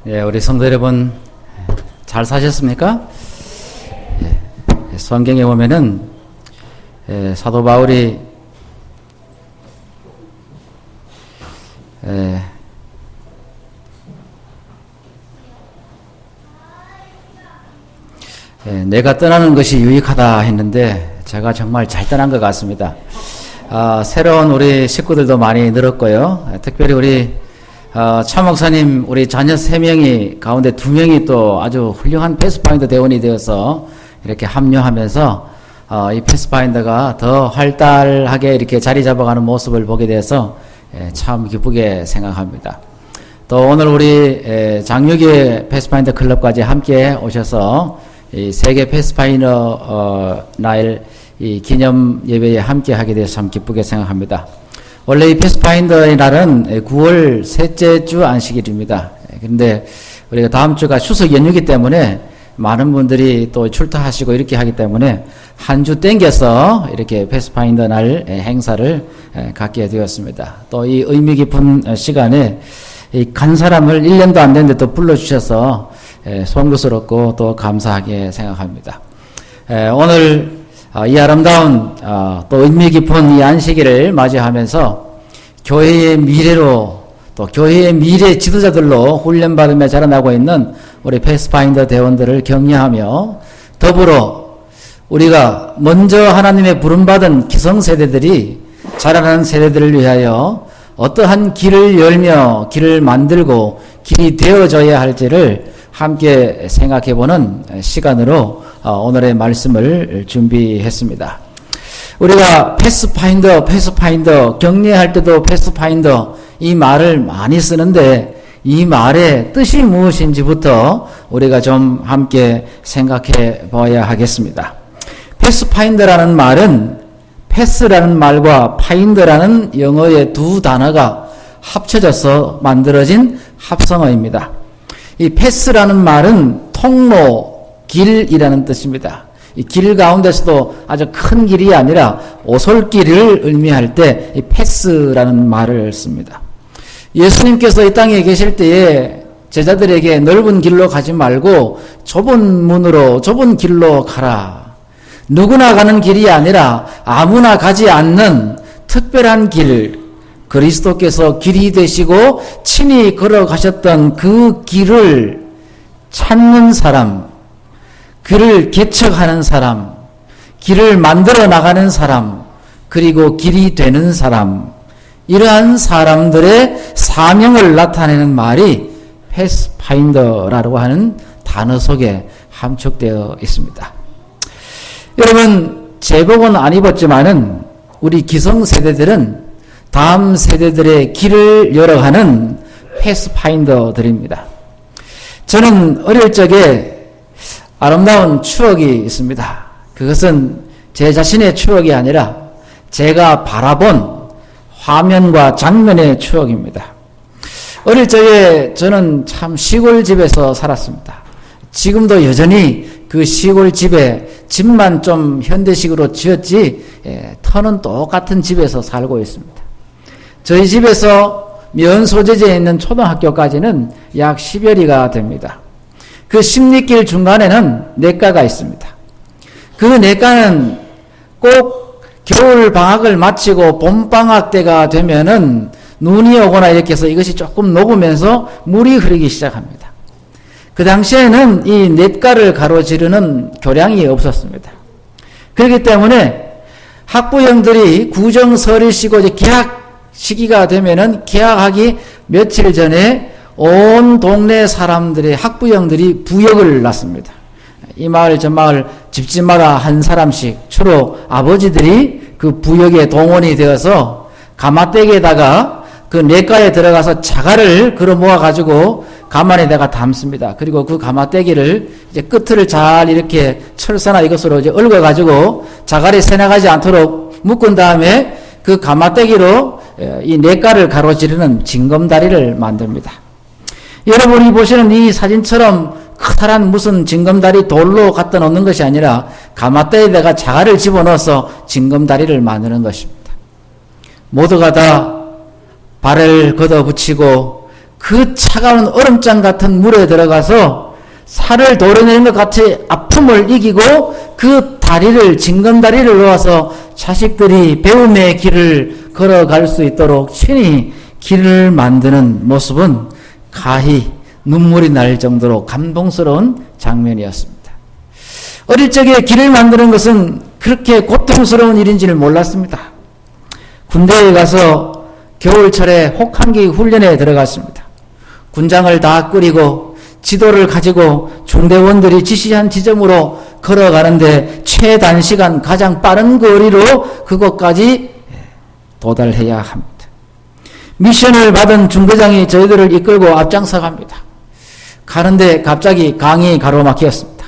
예, 우리 성도 여러분 잘 사셨습니까? 예, 성경에 보면은 사도 바울이 내가 떠나는 것이 유익하다 했는데 제가 정말 잘 떠난 것 같습니다. 새로운 우리 식구들도 많이 늘었고요. 특별히 우리 차 목사님 우리 자녀 3명이 가운데 2명이 또 아주 훌륭한 패스파인더 대원이 되어서 이렇게 합류하면서 이 패스파인더가 더 활달하게 이렇게 자리 잡아가는 모습을 보게 돼서 참 기쁘게 생각합니다. 또 오늘 우리 장유기 패스파인더 클럽까지 함께 오셔서 이 세계 패스파인더 날 이 기념 예배에 함께 하게 돼서 참 기쁘게 생각합니다. 원래 이 패스파인더의 날은 9월 셋째 주 안식일입니다. 그런데 우리가 다음 주가 추석 연휴이기 때문에 많은 분들이 또 출타하시고 이렇게 하기 때문에 한 주 땡겨서 이렇게 패스파인더 날 행사를 갖게 되었습니다. 또 이 의미 깊은 시간에 간 사람을 1년도 안 됐는데 또 불러주셔서 송구스럽고 또 감사하게 생각합니다. 오늘 이 아름다운 또 의미 깊은 이 안식일을 맞이하면서 교회의 미래로 또 교회의 미래 지도자들로 훈련받으며 자라나고 있는 우리 패스파인더 대원들을 격려하며 더불어 우리가 먼저 하나님의 부름받은 기성세대들이 자라나는 세대들을 위하여 어떠한 길을 열며 길을 만들고 길이 되어져야 할지를 함께 생각해보는 시간으로 오늘의 말씀을 준비했습니다. 우리가 패스파인더 격려할 때도 패스파인더 이 말을 많이 쓰는데 이 말의 뜻이 무엇인지부터 우리가 좀 함께 생각해 봐야 하겠습니다. 패스파인더라는 말은 패스라는 말과 파인더라는 영어의 두 단어가 합쳐져서 만들어진 합성어입니다. 이 패스라는 말은 통로, 길이라는 뜻입니다. 이 길 가운데서도 아주 큰 길이 아니라 오솔길을 의미할 때 이 패스라는 말을 씁니다. 예수님께서 이 땅에 계실 때에 제자들에게 넓은 길로 가지 말고 좁은 문으로 좁은 길로 가라. 누구나 가는 길이 아니라 아무나 가지 않는 특별한 길, 그리스도께서 길이 되시고 친히 걸어가셨던 그 길을 찾는 사람, 길을 개척하는 사람, 길을 만들어 나가는 사람, 그리고 길이 되는 사람, 이러한 사람들의 사명을 나타내는 말이 패스파인더라고 하는 단어 속에 함축되어 있습니다. 여러분, 제복은 안 입었지만은 우리 기성세대들은 다음 세대들의 길을 열어가는 패스파인더들입니다. 저는 어릴 적에 아름다운 추억이 있습니다. 그것은 제 자신의 추억이 아니라 제가 바라본 화면과 장면의 추억입니다. 어릴 적에 저는 참 시골집에서 살았습니다. 지금도 여전히 그 시골집에 집만 좀 현대식으로 지었지 터는 똑같은 집에서 살고 있습니다. 저희 집에서 면 소재지에 있는 초등학교까지는 약 10여리가 됩니다. 그 10리길 중간에는 냇가가 있습니다. 그 냇가는 꼭 겨울 방학을 마치고 봄 방학 때가 되면은 눈이 오거나 이렇게 해서 이것이 조금 녹으면서 물이 흐르기 시작합니다. 그 당시에는 이 냇가를 가로지르는 교량이 없었습니다. 그렇기 때문에 학부형들이 구정설을 쉬고 이제 개학 시기가 되면은 개학하기 며칠 전에 온 동네 사람들의 학부형들이 부역을 놨습니다. 이 마을 저 마을 집집마다 한 사람씩 주로 아버지들이 그 부역에 동원이 되어서 가마떼기에다가 그 냇가에 들어가서 자갈을 걸어 모아 가지고 가만에다가 담습니다. 그리고 그 가마떼기를 이제 끝을 잘 이렇게 철사나 이것으로 이제 얽어 가지고 자갈이 새나가지 않도록 묶은 다음에 그 가마떼기로 이 냇가를 가로지르는 징검다리를 만듭니다. 여러분이 보시는 이 사진처럼 커다란 무슨 징검다리 돌로 갖다 놓는 것이 아니라 가마떼에다가 자갈을 집어넣어서 징검다리를 만드는 것입니다. 모두가 다 발을 걷어붙이고 그 차가운 얼음장 같은 물에 들어가서 살을 도려내는 것 같이 아픔을 이기고 그 다리를, 징검다리를 놓아서 자식들이 배움의 길을 걸어갈 수 있도록 친히 길을 만드는 모습은 가히 눈물이 날 정도로 감동스러운 장면이었습니다. 어릴 적에 길을 만드는 것은 그렇게 고통스러운 일인지를 몰랐습니다. 군대에 가서 겨울철에 혹한기 훈련에 들어갔습니다. 군장을 다 끄리고 지도를 가지고 중대원들이 지시한 지점으로 걸어가는데 최단시간 가장 빠른 거리로 그곳까지 도달해야 합니다. 미션을 받은 중대장이 저희들을 이끌고 앞장서 갑니다. 가는데 갑자기 강이 가로막혔습니다.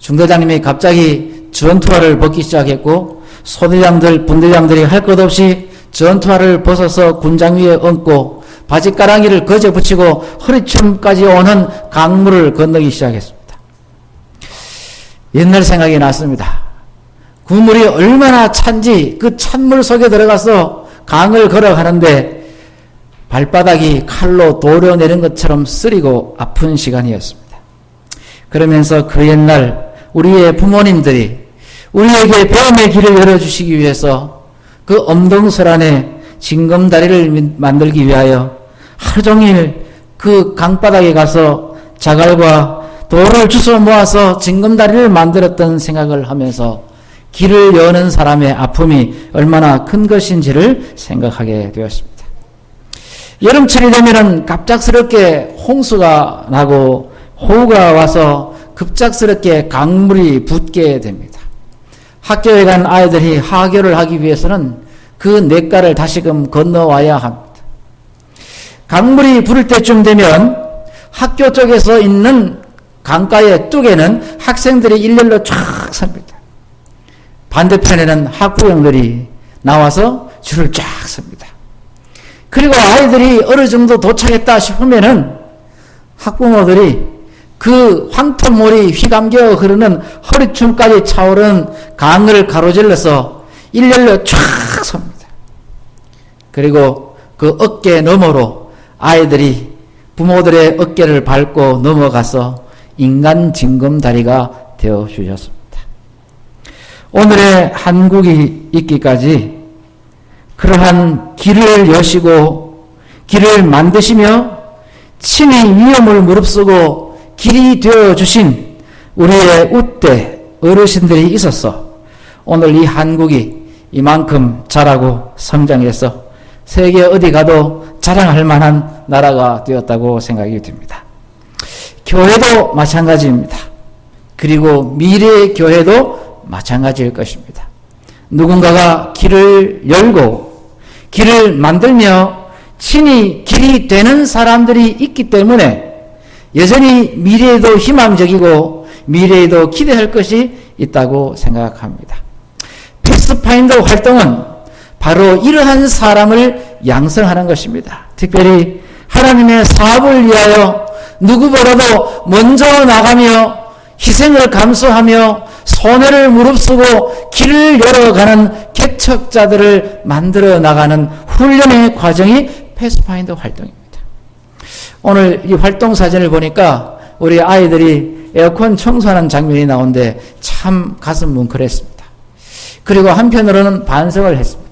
중대장님이 갑자기 전투화를 벗기 시작했고 소대장들, 분대장들이 할 것 없이 전투화를 벗어서 군장 위에 얹고 바지가랑이를 거저 붙이고 허리춤까지 오는 강물을 건너기 시작했습니다. 옛날 생각이 났습니다. 그 물이 얼마나 찬지 그 찬물 속에 들어가서 강을 걸어가는데 발바닥이 칼로 도려내는 것처럼 쓰리고 아픈 시간이었습니다. 그러면서 그 옛날 우리의 부모님들이 우리에게 배움의 길을 열어주시기 위해서 그 엄동설 안에 징검다리를 만들기 위하여 하루 종일 그 강바닥에 가서 자갈과 돌을 주워 모아서 징검다리를 만들었던 생각을 하면서 길을 여는 사람의 아픔이 얼마나 큰 것인지를 생각하게 되었습니다. 여름철이 되면은 갑작스럽게 홍수가 나고 호우가 와서 급작스럽게 강물이 붓게 됩니다. 학교에 간 아이들이 하교를 하기 위해서는 그 냇가를 다시금 건너와야 합니다. 강물이 부를 때쯤 되면 학교 쪽에서 있는 강가의 뚝에는 학생들이 일렬로 쫙 섭니다. 반대편에는 학부형들이 나와서 줄을 쫙 섭니다. 그리고 아이들이 어느 정도 도착했다 싶으면은 학부모들이 그 황토물이 휘감겨 흐르는 허리춤까지 차오른 강을 가로질러서 일렬로 쫙 섭니다. 그리고 그 어깨 너머로 아이들이 부모들의 어깨를 밟고 넘어가서 인간 징검다리가 되어 주셨습니다. 오늘의 한국이 있기까지 그러한 길을 여시고 길을 만드시며 친히 위험을 무릅쓰고 길이 되어주신 우리의 웃대 어르신들이 있어서 오늘 이 한국이 이만큼 자라고 성장해서 세계 어디 가도 자랑할 만한 나라가 되었다고 생각이 듭니다. 교회도 마찬가지입니다. 그리고 미래의 교회도 마찬가지일 것입니다. 누군가가 길을 열고 길을 만들며 친히 길이 되는 사람들이 있기 때문에 여전히 미래에도 희망적이고 미래에도 기대할 것이 있다고 생각합니다. 패스파인더 활동은 바로 이러한 사람을 양성하는 것입니다. 특별히 하나님의 사업을 위하여 누구보다도 먼저 나가며 희생을 감수하며 손해를 무릅쓰고 길을 열어가는 개척자들을 만들어 나가는 훈련의 과정이 패스파인더 활동입니다. 오늘 이 활동 사진을 보니까 우리 아이들이 에어컨 청소하는 장면이 나오는데 참 가슴 뭉클했습니다. 그리고 한편으로는 반성을 했습니다.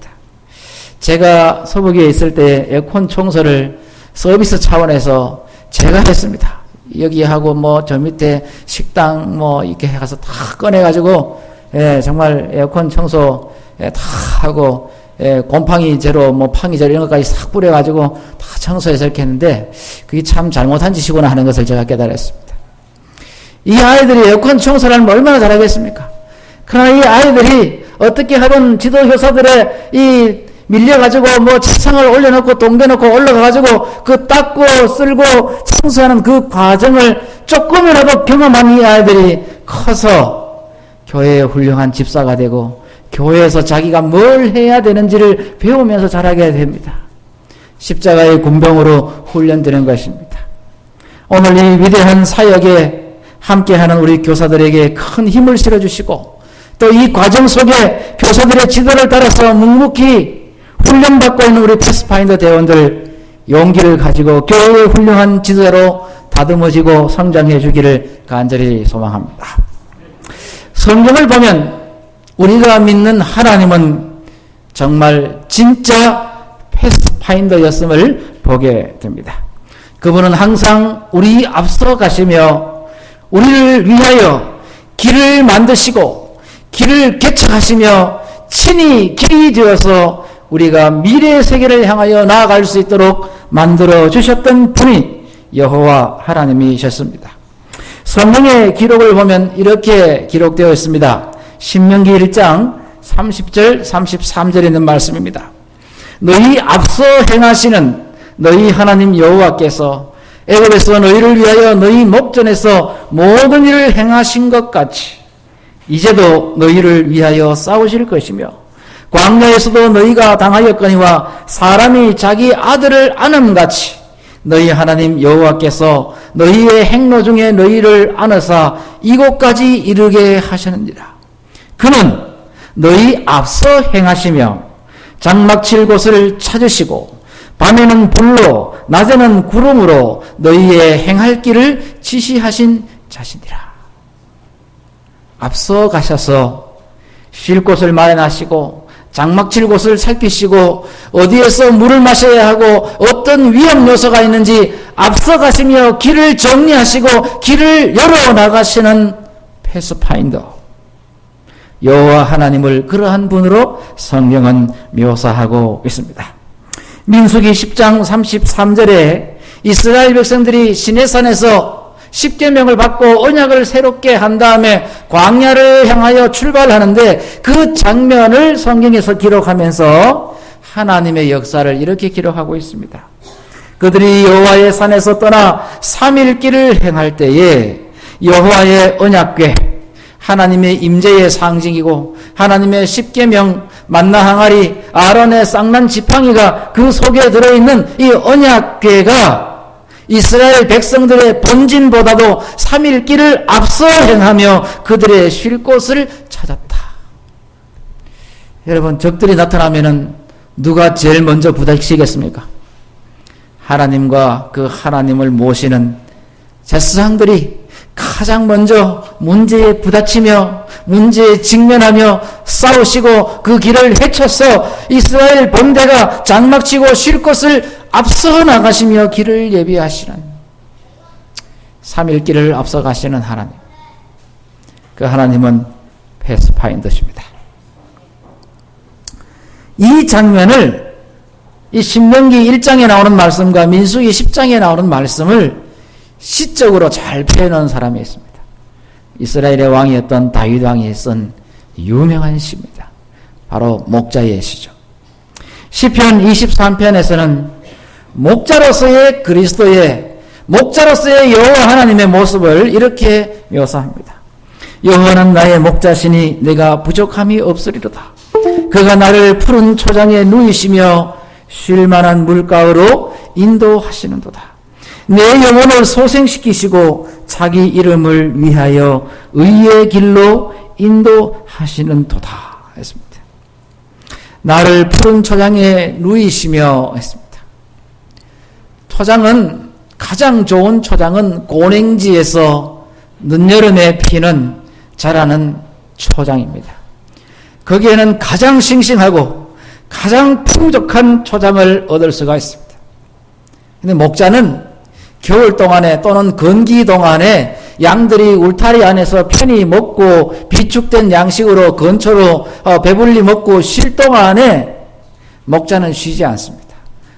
제가 서북에 있을 때 에어컨 청소를 서비스 차원에서 제가 했습니다. 여기하고 뭐 저 밑에 식당 뭐 이렇게 해가서 다 꺼내가지고 정말 에어컨 청소 다 하고 곰팡이 제로 뭐 팡이 제로 이런 것까지 싹 뿌려가지고 다 청소해서 이렇게 했는데 그게 참 잘못한 짓이구나 하는 것을 제가 깨달았습니다. 이 아이들이 에어컨 청소를 하면 얼마나 잘하겠습니까? 그러나 이 아이들이 어떻게 하든 지도교사들의 이 밀려가지고 뭐 책상을 올려놓고 동겨놓고 올라가가지고 그 닦고 쓸고 청소하는 그 과정을 조금이라도 경험한 이 아이들이 커서 교회의 훌륭한 집사가 되고 교회에서 자기가 뭘 해야 되는지를 배우면서 자라게 됩니다. 십자가의 군병으로 훈련되는 것입니다. 오늘 이 위대한 사역에 함께하는 우리 교사들에게 큰 힘을 실어주시고 또 이 과정 속에 교사들의 지도를 따라서 묵묵히 훈련받고 있는 우리 패스파인더 대원들 용기를 가지고 교회의 훌륭한 지도자로 다듬어지고 성장해 주기를 간절히 소망합니다. 성경을 보면 우리가 믿는 하나님은 정말 진짜 패스파인더였음을 보게 됩니다. 그분은 항상 우리 앞서 가시며 우리를 위하여 길을 만드시고 길을 개척하시며 친히 길이 되어서 우리가 미래의 세계를 향하여 나아갈 수 있도록 만들어 주셨던 분이 여호와 하나님이셨습니다. 성경의 기록을 보면 이렇게 기록되어 있습니다. 신명기 1장 30절 33절에 있는 말씀입니다. 너희 앞서 행하시는 너희 하나님 여호와께서 애굽에서 너희를 위하여 너희 목전에서 모든 일을 행하신 것 같이 이제도 너희를 위하여 싸우실 것이며 광야에서도 너희가 당하였거니와 사람이 자기 아들을 안음같이 너희 하나님 여호와께서 너희의 행로 중에 너희를 안으사 이곳까지 이르게 하셨느니라. 그는 너희 앞서 행하시며 장막칠 곳을 찾으시고 밤에는 불로 낮에는 구름으로 너희의 행할 길을 지시하신 자신이라. 앞서 가셔서 쉴 곳을 마련하시고 장막칠 곳을 살피시고 어디에서 물을 마셔야 하고 어떤 위험 요소가 있는지 앞서 가시며 길을 정리하시고 길을 열어나가시는 패스파인더 여호와 하나님을 그러한 분으로 성경은 묘사하고 있습니다. 민수기 10장 33절에 이스라엘 백성들이 시내산에서 십계명을 받고 언약을 새롭게 한 다음에 광야를 향하여 출발하는데 그 장면을 성경에서 기록하면서 하나님의 역사를 이렇게 기록하고 있습니다. 그들이 여호와의 산에서 떠나 3일 길을 행할 때에 여호와의 언약궤 하나님의 임재의 상징이고 하나님의 십계명 만나 항아리 아론의 쌍난 지팡이가 그 속에 들어있는 이 언약궤가 이스라엘 백성들의 본진보다도 3일 길을 앞서 행하며 그들의 쉴 곳을 찾았다. 여러분, 적들이 나타나면은 누가 제일 먼저 부닥치겠습니까? 하나님과 그 하나님을 모시는 제사장들이 가장 먼저 문제에 부닥치며 문제에 직면하며 싸우시고 그 길을 헤쳐서 이스라엘 본대가 장막치고 쉴 곳을 앞서 나가시며 길을 예비하시는 3일 길을 앞서 가시는 하나님. 그 하나님은 패스파인더십니다. 이 장면을 이 신명기 1장에 나오는 말씀과 민수기 10장에 나오는 말씀을 시적으로 잘 표현한 사람이 있습니다. 이스라엘의 왕이었던 다윗 왕이 쓴 유명한 시입니다. 바로 목자의 시죠. 시편 23편에서는 목자로서의 그리스도의 목자로서의 여호와 하나님의 모습을 이렇게 묘사합니다. 여호와는 나의 목자시니 내가 부족함이 없으리로다. 그가 나를 푸른 초장에 누이시며 쉴만한 물가로 인도하시는도다. 내 영혼을 소생시키시고 자기 이름을 위하여 의의 길로 인도하시는도다 했습니다. 나를 푸른 초장에 누이시며 했습니다. 초장은 가장 좋은 초장은 고냉지에서 늦여름에 피는 자라는 초장입니다. 거기에는 가장 싱싱하고 가장 풍족한 초장을 얻을 수가 있습니다. 근데 목자는 겨울 동안에 또는 건기 동안에 양들이 울타리 안에서 편히 먹고 비축된 양식으로 건초로 배불리 먹고 쉴 동안에 목자는 쉬지 않습니다.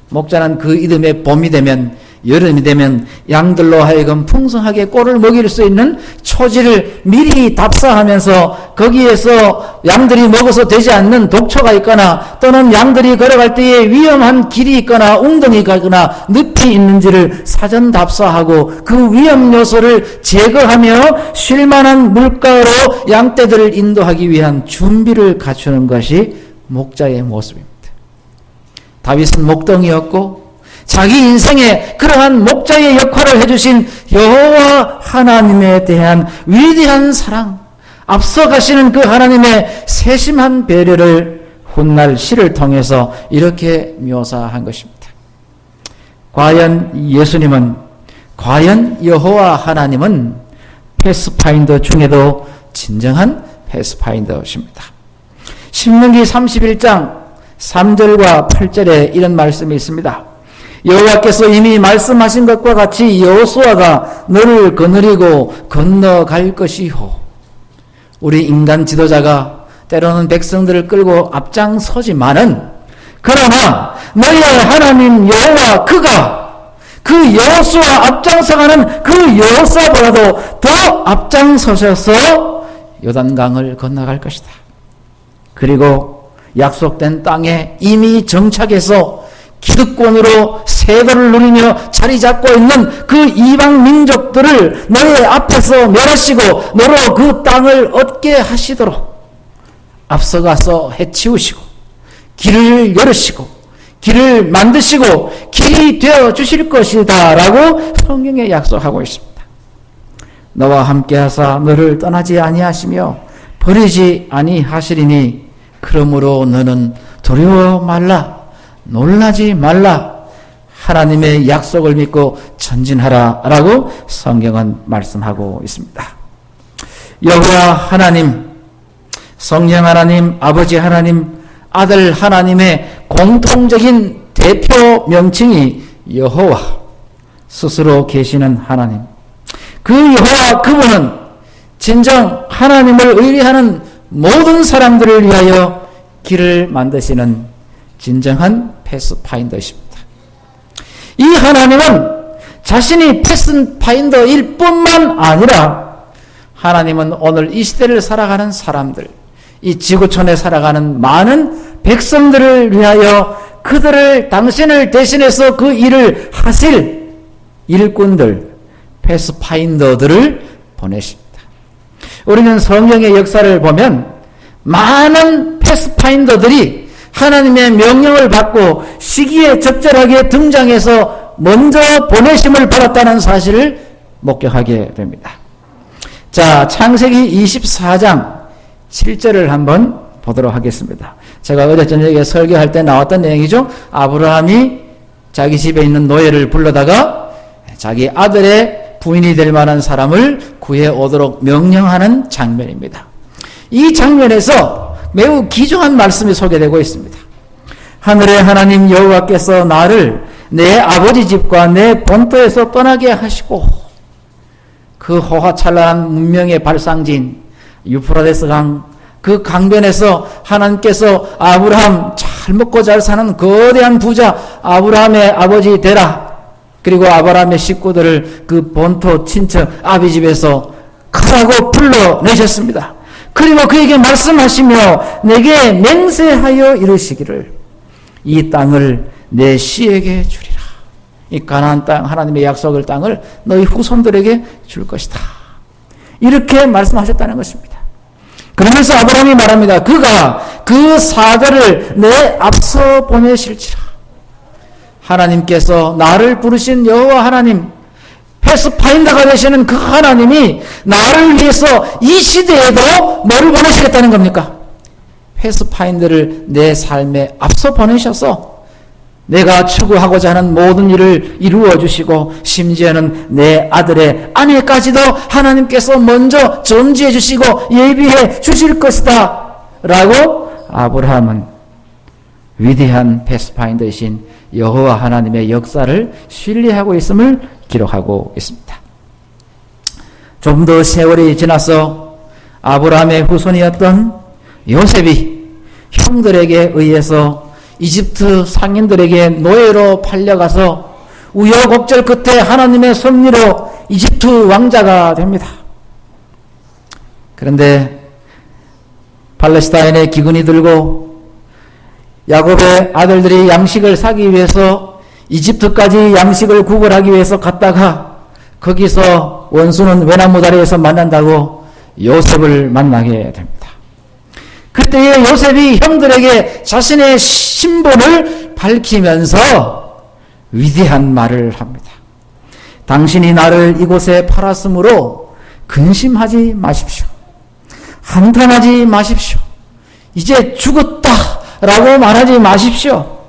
목자는 그 이듬해 봄이 되면 여름이 되면 양들로 하여금 풍성하게 꼴을 먹일 수 있는 초지를 미리 답사하면서 거기에서 양들이 먹어서 되지 않는 독초가 있거나 또는 양들이 걸어갈 때에 위험한 길이 있거나 웅덩이가 있거나 늪이 있는지를 사전 답사하고 그 위험 요소를 제거하며 쉴만한 물가로 양떼들을 인도하기 위한 준비를 갖추는 것이 목자의 모습입니다. 다윗은 목동이었고 자기 인생에 그러한 목자의 역할을 해주신 여호와 하나님에 대한 위대한 사랑, 앞서 가시는 그 하나님의 세심한 배려를 훗날 시를 통해서 이렇게 묘사한 것입니다. 과연 예수님은, 과연 여호와 하나님은 패스파인더 중에도 진정한 패스파인더십니다. 신명기 31장 3절과 8절에 이런 말씀이 있습니다. 여호와께서 이미 말씀하신 것과 같이 여호수아가 너를 거느리고 건너갈 것이요. 우리 인간 지도자가 때로는 백성들을 끌고 앞장서지만은, 그러나 너희의 하나님 여호와 그가 그 여호수아 앞장서가는 그 여호수아보다도 더 앞장서셔서 요단강을 건너갈 것이다. 그리고 약속된 땅에 이미 정착해서 기득권으로 세도를 누리며 자리 잡고 있는 그 이방 민족들을 너의 앞에서 멸하시고 너로 그 땅을 얻게 하시도록 앞서가서 해치우시고 길을 열으시고 길을 만드시고 길이 되어 주실 것이다 라고 성경에 약속하고 있습니다. 너와 함께 하사 너를 떠나지 아니하시며 버리지 아니하시리니 그러므로 너는 두려워 말라, 놀라지 말라, 하나님의 약속을 믿고 전진하라 라고 성경은 말씀하고 있습니다. 여호와 하나님, 성령 하나님, 아버지 하나님, 아들 하나님의 공통적인 대표 명칭이 여호와, 스스로 계시는 하나님. 그 여호와 그분은 진정 하나님을 의뢰하는 모든 사람들을 위하여 길을 만드시는 진정한 패스파인더십니다. 이 하나님은 자신이 패스파인더일 뿐만 아니라 하나님은 오늘 이 시대를 살아가는 사람들, 이 지구촌에 살아가는 많은 백성들을 위하여 그들을 당신을 대신해서 그 일을 하실 일꾼들, 패스파인더들을 보내십니다. 우리는 성경의 역사를 보면 많은 패스파인더들이 하나님의 명령을 받고 시기에 적절하게 등장해서 먼저 보내심을 받았다는 사실을 목격하게 됩니다. 자, 창세기 24장 7절을 한번 보도록 하겠습니다. 제가 어제 저녁에 설교할 때 나왔던 내용이죠. 아브라함이 자기 집에 있는 노예를 불러다가 자기 아들의 부인이 될 만한 사람을 구해오도록 명령하는 장면입니다. 이 장면에서 매우 귀중한 말씀이 소개되고 있습니다. 하늘의 하나님 여호와께서 나를 내 아버지 집과 내 본토에서 떠나게 하시고 그 호화찬란한 문명의 발상지인 유프라데스 강, 그 강변에서 하나님께서 아브라함 잘 먹고 잘 사는 거대한 부자 아브라함의 아버지 되라. 그리고 아브라함의 식구들을 그 본토 친척 아비 집에서 가라고 불러내셨습니다. 그리고 그에게 말씀하시며 내게 맹세하여 이르시기를 이 땅을 내 씨에게 주리라. 이 가나안 땅, 하나님의 약속의 땅을 너희 후손들에게 줄 것이다. 이렇게 말씀하셨다는 것입니다. 그러면서 아브라함이 말합니다. 그가 그 사대를 내 앞서 보내실지라. 하나님께서 나를 부르신 여호와 하나님, 패스파인더가 되시는 그 하나님이 나를 위해서 이 시대에도 뭐를 보내시겠다는 겁니까? 패스파인더를 내 삶에 앞서 보내셔서 내가 추구하고자 하는 모든 일을 이루어 주시고 심지어는 내 아들의 아내까지도 하나님께서 먼저 점지해 주시고 예비해 주실 것이다 라고 아브라함은 위대한 패스파인더이신 여호와 하나님의 역사를 신뢰하고 있음을 기록하고 있습니다. 좀 더 세월이 지나서 아브라함의 후손이었던 요셉이 형들에게 의해서 이집트 상인들에게 노예로 팔려가서 우여곡절 끝에 하나님의 섭리로 이집트 왕자가 됩니다. 그런데 팔레스타인의 기근이 들고 야곱의 아들들이 양식을 사기 위해서 이집트까지 양식을 구걸하기 위해서 갔다가 거기서 원수는 외나무 다리에서 만난다고 요셉을 만나게 됩니다. 그때에 요셉이 형들에게 자신의 신분을 밝히면서 위대한 말을 합니다. 당신이 나를 이곳에 팔았으므로 근심하지 마십시오. 한탄하지 마십시오. 이제 죽었다라고 말하지 마십시오.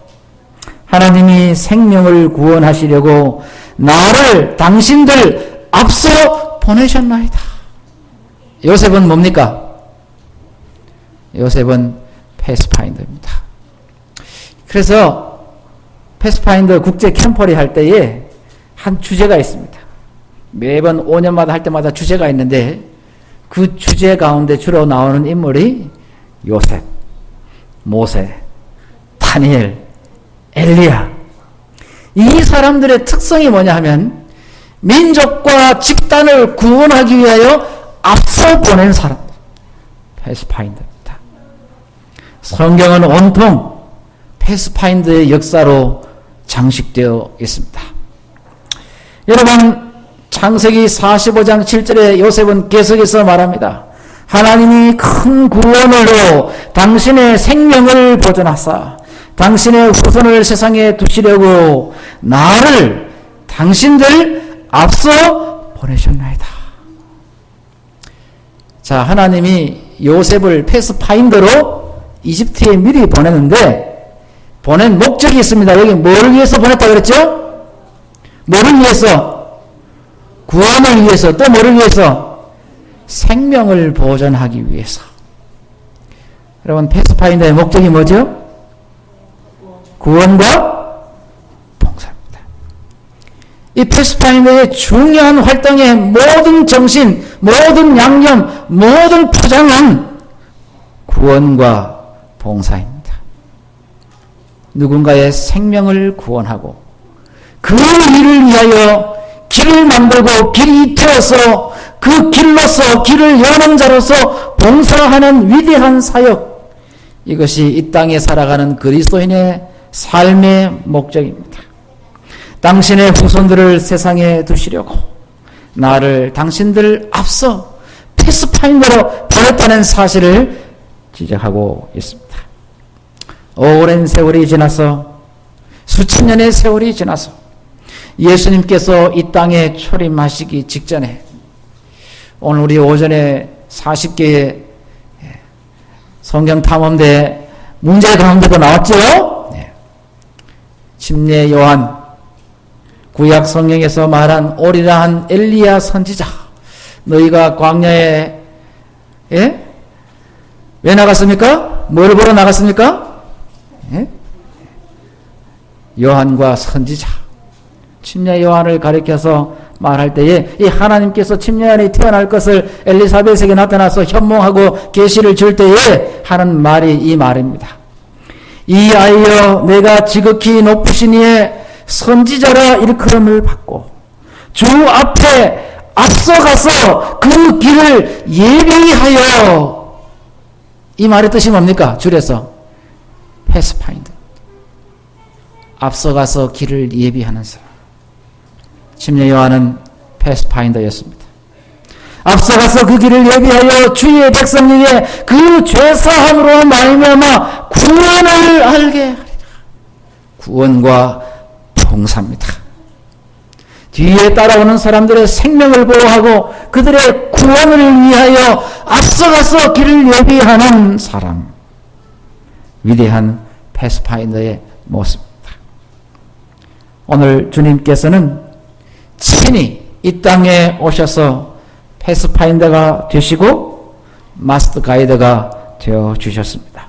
하나님이 생명을 구원하시려고 나를 당신들 앞서 보내셨나이다. 요셉은 뭡니까? 요셉은 패스파인더입니다. 그래서 패스파인더 국제 캠퍼리 할 때에 한 주제가 있습니다. 매번 5년마다 할 때마다 주제가 있는데 그 주제 가운데 주로 나오는 인물이 요셉, 모세, 다니엘, 엘리야. 이 사람들의 특성이 뭐냐 하면 민족과 집단을 구원하기 위하여 앞서 보낸 사람, 패스파인더입니다. 성경은 온통 패스파인더의 역사로 장식되어 있습니다. 여러분, 창세기 45장 7절에 요셉은 계속해서 말합니다. 하나님이 큰 구원으로 당신의 생명을 보존하사 당신의 후손을 세상에 두시려고 나를 당신들 앞서 보내셨나이다. 자, 하나님이 요셉을 패스파인더로 이집트에 미리 보냈는데 보낸 목적이 있습니다. 여기 뭘 위해서 보냈다 그랬죠? 뭐를 위해서? 구원을 위해서. 또 뭐를 위해서? 생명을 보존하기 위해서. 여러분, 패스파인더의 목적이 뭐죠? 구원과 봉사입니다. 이 패스파인더의 중요한 활동의 모든 정신, 모든 양념, 모든 포장은 구원과 봉사입니다. 누군가의 생명을 구원하고 그 일을 위하여 길을 만들고 길이 되어서 그 길로서 길을 여는 자로서 봉사하는 위대한 사역, 이것이 이 땅에 살아가는 그리스도인의 삶의 목적입니다. 당신의 후손들을 세상에 두시려고 나를 당신들 앞서 패스파인더로 보냈다는 사실을 지적하고 있습니다. 오랜 세월이 지나서 수천 년의 세월이 지나서 예수님께서 이 땅에 초림하시기 직전에 오늘 우리 오전에 40개의 성경 탐험대 문제 가운데도 나왔죠. 침례 요한, 구약 성경에서 말한 오리라 한 엘리야 선지자, 너희가 광야에 왜 나갔습니까? 뭘 보러 나갔습니까? 요한과 선지자, 침례 요한을 가리켜서 말할 때에 이 하나님께서 침례 요한이 태어날 것을 엘리사벳에게 나타나서 현몽하고 계시를 줄 때에 하는 말이 이 말입니다. 이 아이여, 내가 지극히 높으신 이의 선지자라 일컬음을 받고 주 앞에 앞서가서 그 길을 예비하여. 이 말의 뜻이 뭡니까? 줄여서 패스파인더, 앞서가서 길을 예비하는 사람. 침례 요한은 패스파인더였습니다. 앞서가서 그 길을 예비하여 주의 백성에게 그 죄사함으로 말미암아 구원을 알게 하리라. 구원과 봉사입니다. 뒤에 따라오는 사람들의 생명을 보호하고 그들의 구원을 위하여 앞서가서 길을 예비하는 사람, 위대한 패스파인더의 모습입니다. 오늘 주님께서는 친히 이 땅에 오셔서 패스파인더가 되시고 마스터 가이드가 되어 주셨습니다.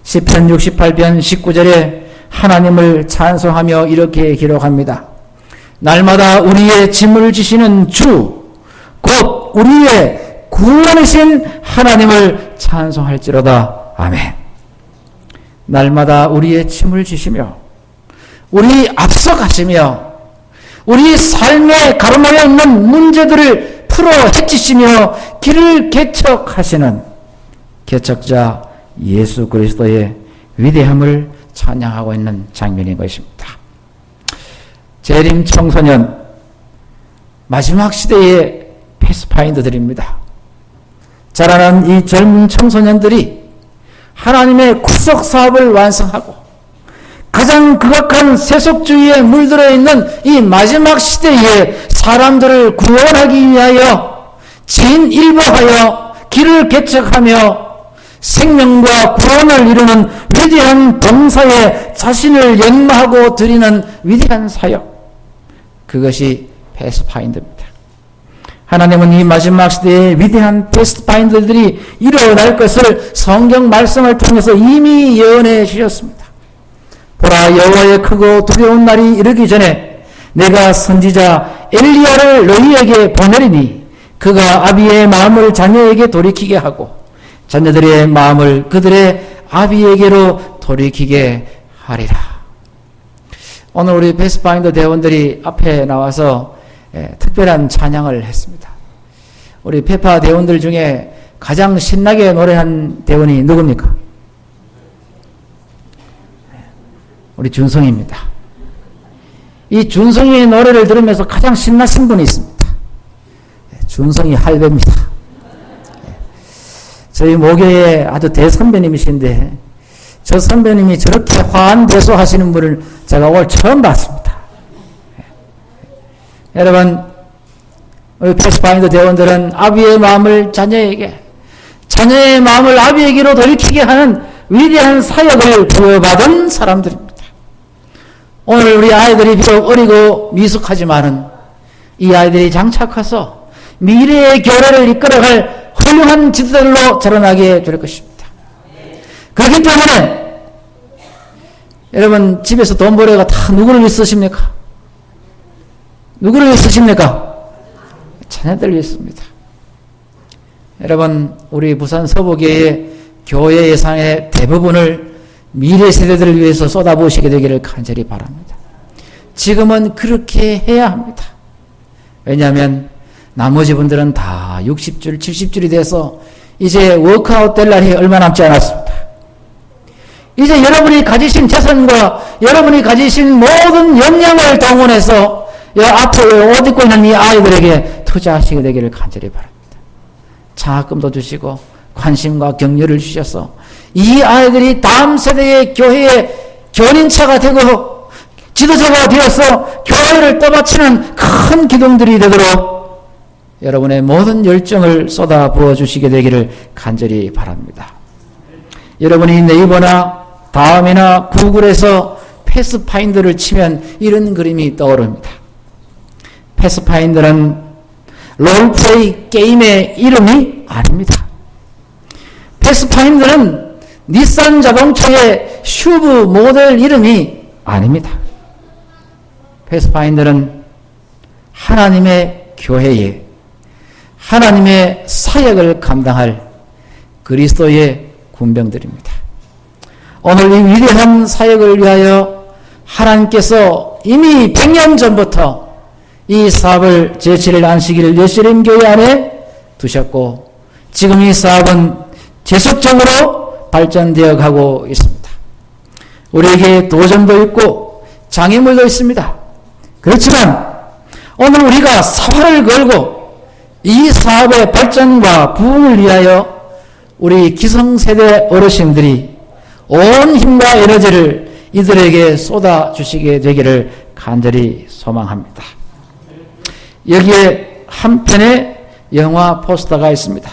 시편 68편 19절에 하나님을 찬송하며 이렇게 기록합니다. 날마다 우리의 짐을 지시는 주, 곧 우리의 구원이신 하나님을 찬송할지로다. 아멘. 날마다 우리의 짐을 지시며 우리 앞서 가시며 우리 삶에 가로막혀 있는 문제들을 풀어 헤치시며 길을 개척하시는 개척자 예수 그리스도의 위대함을 찬양하고 있는 장면인 것입니다. 재림 청소년, 마지막 시대의 패스파인더들입니다. 자라난 이 젊은 청소년들이 하나님의 구속 사업을 완성하고 가장 극악한 세속주의에 물들어 있는 이 마지막 시대에 사람들을 구원하기 위하여 진일보하여 길을 개척하며 생명과 구원을 이루는 위대한 봉사에 자신을 연마하고 드리는 위대한 사역, 그것이 패스파인더입니다. 하나님은 이 마지막 시대에 위대한 패스파인더들이 일어날 것을 성경 말씀을 통해서 이미 예언해 주셨습니다. 보라, 여호와의 크고 두려운 날이 이르기 전에 내가 선지자 엘리야를 너희에게 보내리니 그가 아비의 마음을 자녀에게 돌이키게 하고 자녀들의 마음을 그들의 아비에게로 돌이키게 하리라. 오늘 우리 패스파인더 대원들이 앞에 나와서 특별한 찬양을 했습니다. 우리 페파 대원들 중에 가장 신나게 노래한 대원이 누굽니까? 우리 준성입니다. 이 준성이의 노래를 들으면서 가장 신나신 분이 있습니다. 준성이 할배입니다. 저희 모교의 아주 대선배님이신데 저 선배님이 저렇게 화한대소 하시는 분을 제가 오늘 처음 봤습니다. 여러분, 우리 패스파인더 대원들은 아비의 마음을 자녀에게, 자녀의 마음을 아비에게로 돌이키게 하는 위대한 사역을 부여받은 사람들입니다. 오늘 우리 아이들이 비록 어리고 미숙하지만은 이 아이들이 장차 커서 미래의 교회를 이끌어갈 훌륭한 지도자들로 자라나게 될 것입니다. 그렇기 때문에 여러분, 집에서 돈 벌어가 다 누구를 위해 쓰십니까? 누구를 위해 쓰십니까? 자녀들 위해 씁니다. 여러분, 우리 부산 서부교회의 교회 예산의 대부분을 미래 세대들을 위해서 쏟아부으시게 되기를 간절히 바랍니다. 지금은 그렇게 해야 합니다. 왜냐하면 나머지 분들은 다 60줄, 70줄이 돼서 이제 워크아웃 될 날이 얼마 남지 않았습니다. 이제 여러분이 가지신 재산과 여러분이 가지신 모든 역량을 동원해서 앞에 옷 입고 있는 이 아이들에게 투자하시게 되기를 간절히 바랍니다. 장학금도 주시고 관심과 격려를 주셔서 이 아이들이 다음 세대의 교회의 견인차가 되고 지도자가 되어서 교회를 떠받치는 큰 기둥들이 되도록 여러분의 모든 열정을 쏟아 부어 주시게 되기를 간절히 바랍니다. 여러분이 네이버나 다음이나 구글에서 패스파인더를 치면 이런 그림이 떠오릅니다. 패스파인더는 롤플레이 게임의 이름이 아닙니다. 패스파인더는 닛산 자동차의 슈브 모델 이름이 아닙니다. 패스파인더는 하나님의 교회에 하나님의 사역을 감당할 그리스도의 군병들입니다. 오늘 이 위대한 사역을 위하여 하나님께서 이미 100년 전부터 이 사업을 제7일 안식일 예수님 교회 안에 두셨고 지금 이 사업은 지속적으로 발전되어 가고 있습니다. 우리에게 도전도 있고 장애물도 있습니다. 그렇지만 오늘 우리가 사활을 걸고 이 사업의 발전과 부흥을 위하여 우리 기성세대 어르신들이 온 힘과 에너지를 이들에게 쏟아주시게 되기를 간절히 소망합니다. 여기에 한 편의 영화 포스터가 있습니다.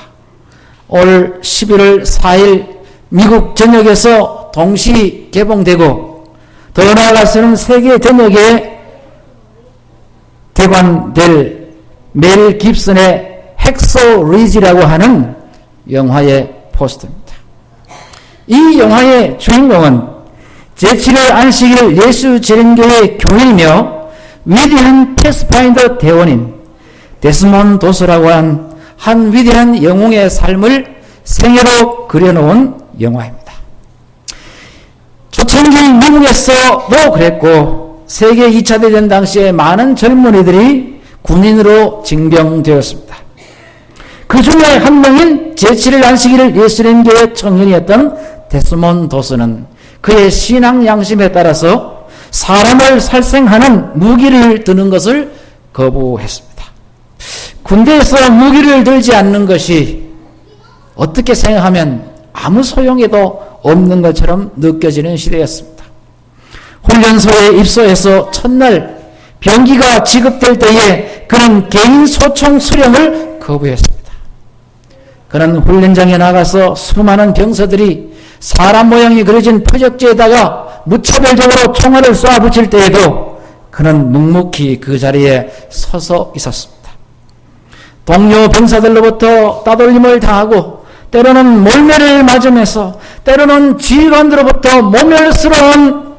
올 11월 4일 미국 전역에서 동시 개봉되고 더 나아가서는 세계 전역에 개관될 멜 깁슨의 핵소 리지라고 하는 영화의 포스터입니다. 이 영화의 주인공은 제7일 안식일 예수재림교회 교인이며 위대한 패스파인더 대원인 데스몬드 도스라고 한 위대한 영웅의 삶을 생애로 그려놓은 영화입니다. 초창기 미국에서도 그랬고 세계 2차 대전 당시에 많은 젊은이들이 군인으로 징병되었습니다. 그 중에 한 명인 제7일 안식일 예수님교회 청년이었던 데스몬드 도스는 그의 신앙 양심에 따라서 사람을 살생하는 무기를 드는 것을 거부했습니다. 군대에서 무기를 들지 않는 것이 어떻게 생각하면 아무 소용에도 없는 것처럼 느껴지는 시대였습니다. 훈련소에 입소해서 첫날 병기가 지급될 때에 그는 개인 소총 수령을 거부했습니다. 그는 훈련장에 나가서 수많은 병사들이 사람 모양이 그려진 표적지에다가 무차별적으로 총알을 쏴붙일 때에도 그는 묵묵히 그 자리에 서서 있었습니다. 동료 병사들로부터 따돌림을 당하고 때로는 몰매를 맞으면서 때로는 지휘관들로부터 모멸스러운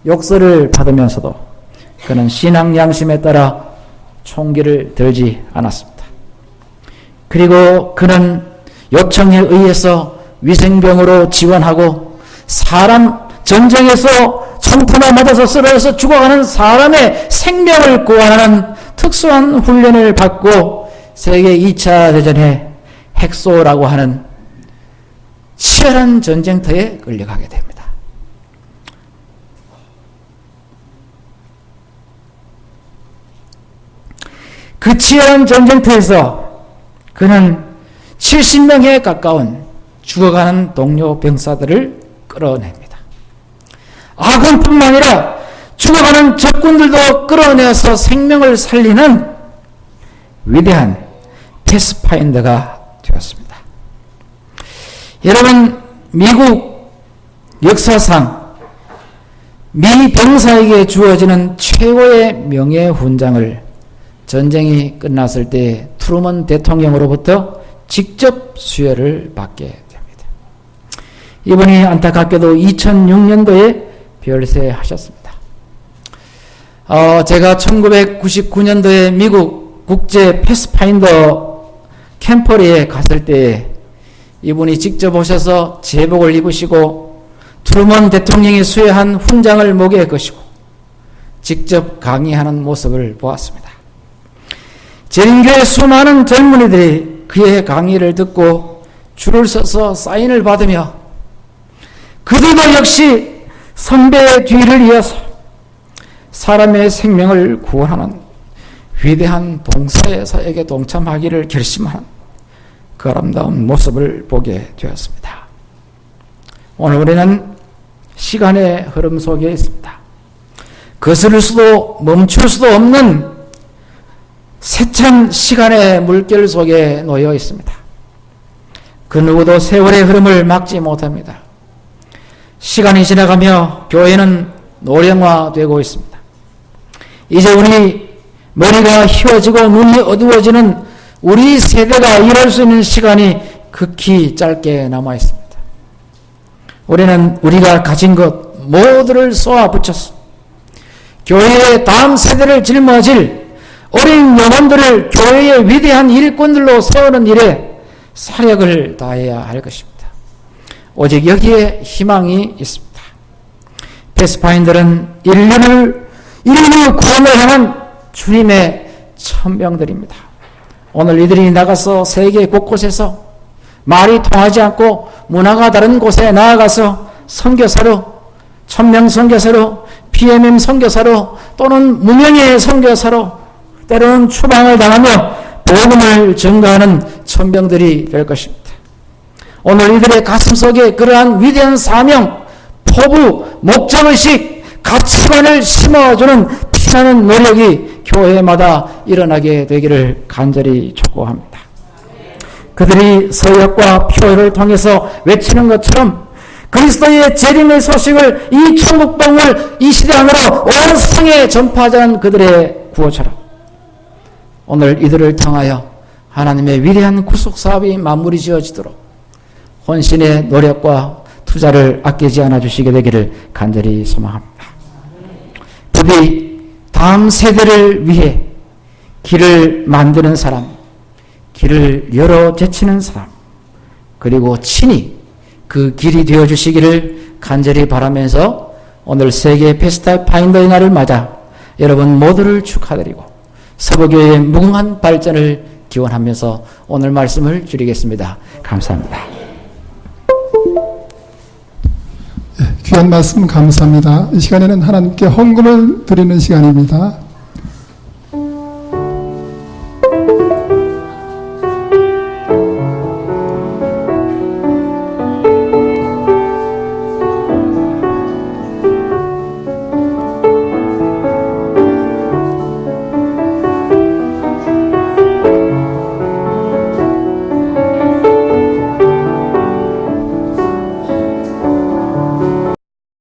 욕설을 받으면서도 그는 신앙 양심에 따라 총기를 들지 않았습니다. 그리고 그는 요청에 의해서 위생병으로 지원하고 전쟁에서 총탄을 맞아서 쓰러져서 죽어가는 사람의 생명을 구하는 특수한 훈련을 받고 세계 2차 대전에 핵소라고 하는 치열한 전쟁터에 끌려가게 됩니다. 그 치열한 전쟁터에서 그는 70명에 가까운 죽어가는 동료 병사들을 끌어냅니다. 아군뿐만 아니라 죽어가는 적군들도 끌어내어서 생명을 살리는 위대한 패스파인더가 되었습니다. 여러분, 미국 역사상 미 병사에게 주어지는 최고의 명예훈장을 전쟁이 끝났을 때 트루먼 대통령으로부터 직접 수여를 받게 됩니다. 이분이 안타깝게도 2006년도에 별세하셨습니다. 제가 1999년도에 미국 국제 패스파인더 캠퍼리에 갔을 때 이분이 직접 오셔서 제복을 입으시고 트루먼 대통령이 수여한 훈장을 목에 거시고 직접 강의하는 모습을 보았습니다. 재림교회 수많은 젊은이들이 그의 강의를 듣고 줄을 서서 사인을 받으며 그들도 역시 선배의 뒤를 이어서 사람의 생명을 구원하는 위대한 동서의 사역에 동참하기를 결심하는 그 아름다운 모습을 보게 되었습니다. 오늘 우리는 시간의 흐름 속에 있습니다. 거스를 수도 멈출 수도 없는 세찬 시간의 물결 속에 놓여 있습니다. 그 누구도 세월의 흐름을 막지 못합니다. 시간이 지나가며 교회는 노령화되고 있습니다. 이제 우리 머리가 휘어지고 눈이 어두워지는 우리 세대가 일할 수 있는 시간이 극히 짧게 남아 있습니다. 우리는 우리가 가진 것 모두를 쏘아붙여서 교회의 다음 세대를 짊어질 어린 영혼들을 교회의 위대한 일꾼들로 세우는 일에 사력을 다해야 할 것입니다. 오직 여기에 희망이 있습니다. 패스파인더는 인류 구원을 향한 주님의 천병들입니다. 오늘 이들이 나가서 세계 곳곳에서 말이 통하지 않고 문화가 다른 곳에 나아가서 선교사로, 천명 선교사로, PMM 선교사로 또는 무명의 선교사로 때로는 추방을 당하며 복음을 전가하는 천병들이 될 것입니다. 오늘 이들의 가슴 속에 그러한 위대한 사명, 포부, 목적의식, 가치관을 심어주는 피나는 노력이 교회마다 일어나게 되기를 간절히 촉구합니다. 그들이 서역과 표를 통해서 외치는 것처럼 그리스도의 재림의 소식을 이 천국봉을 이 시대 안으로 온 세상에 전파하자는 그들의 구호처럼 오늘 이들을 통하여 하나님의 위대한 구속사업이 마무리 지어지도록 혼신의 노력과 투자를 아끼지 않아 주시게 되기를 간절히 소망합니다. 부디 다음 세대를 위해 길을 만드는 사람, 길을 열어 제치는 사람, 그리고 친히 그 길이 되어 주시기를 간절히 바라면서 오늘 세계 패스파인더의 날을 맞아 여러분 모두를 축하드리고 서부교회의 무궁한 발전을 기원하면서 오늘 말씀을 줄이겠습니다. 감사합니다. 귀한 말씀 감사합니다. 이 시간에는 하나님께 헌금을 드리는 시간입니다.